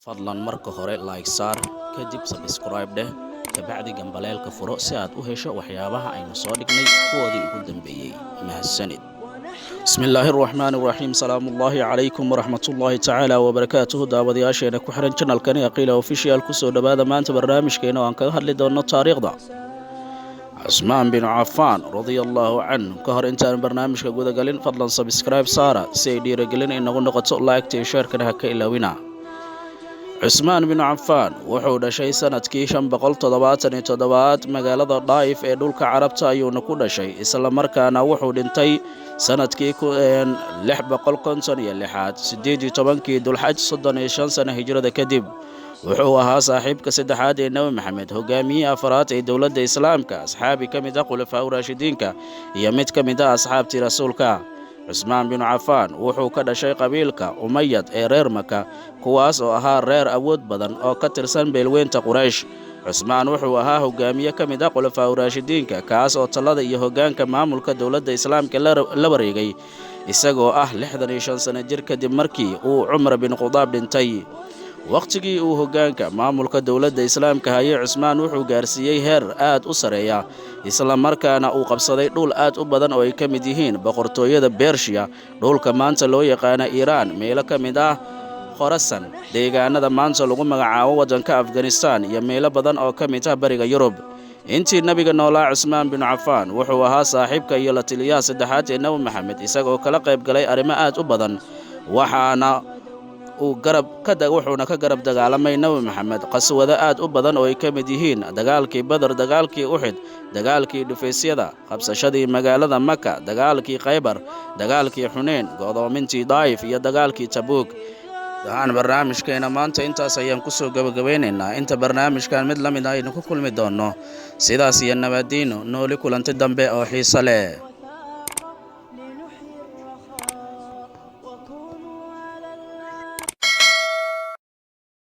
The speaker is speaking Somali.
fadlan marka hore like saar kadib subscribe dheh kabacdi gambaleelka furo si aad u hesho waxyaabaha aynu soo dhignay kuwoodii ugu dambeeyay mahadsanid bismillaahir rahmaanir rahiim salaamullaahi calaykum waraxmatullaahi tacaala wabarakaatuhu daawadayaasheena ku xiran channelkani Aqila Official ku soo dhawaada maanta barnaamijkeena oo aan kaga hadli doono taariikhda Usmaan bin Affan radiyallahu anhu ka hor intaan barnaamijka guda galin fadlan subscribe saara si ay dhiirigelin inagu noqoto like iyo share kana ha ka ilaawina Usmaan bin Affan wuxuu dhashay sanadkii 577 magaalada Daif ee dhulka Carabta ayuuna ku dhashay isla markaana wuxuu dhintay sanadkii 656 Dulxaj 35 sano hijrada kadib wuxuu ahaa saaxiibka saddexaad ee Nabi Maxamed hogaamiyay afraad ee dawladda Islaamka asxaabi kamid ah khulafaa raashidiinka iyo mid kamid ah asxaabtii rasuulka Usmaan bin Affan wuxuu ka dhashay qabiilka Umayyad ee reer Maka kuwaas oo ahaa reer awood badan oo ka tirsan beelweynta Quraysh Usmaan wuxuu ahaa hogaamiye kamid ah khulafaa raashidiinka kaas oo talada iyo hogaanka maamulka dawladda Islaamka la wareegay isagoo ah 65 sano jir kadib markii uu Umar bin Khadaab dhintay waqtigii uu hogaanka maamulka dawladda Islaamka hayay Usmaan wuxuu gaarsiiyay heer aad u sareeya isla markaana uu qabsaday dhul aad u badan oo ay kamid yihiin boqortooyada Persia dhulka maanta loo yaqaan Iran meelo kamid ah Khorasan deegaanada maanta lagu magacaabo wadanka Afghanistan iyo meelo badan oo kamid ah bariga Yurub intii nabiga noolaa Usmaan bin Affan wuxuu ahaa saaxiibka iyo la taliyaha saddexaad ee Nabi Maxamed isagoo kala qayb galay arrimo aad u badan waxaana wuxuuna ka garab dagaalamay Nabi Maxamed qaswada aad u badan oo ay kamid yihiin dagaalkii Badr dagaalkii Uhud dagaalkii Dhufaysyada qabsashadii magaalada Makka dagaalkii Khaybar dagaalkii Hunayn godoomintii Daif iyo dagaalkii Tabuk barnaamijkeena maanta intaas ayaan ku soo gabagabeynaynaa inta barnaamijkan mid lamid ah aynu ku kulmi doono sidaas iyo nabadiino nooli kulanti dambe oo xiiso leh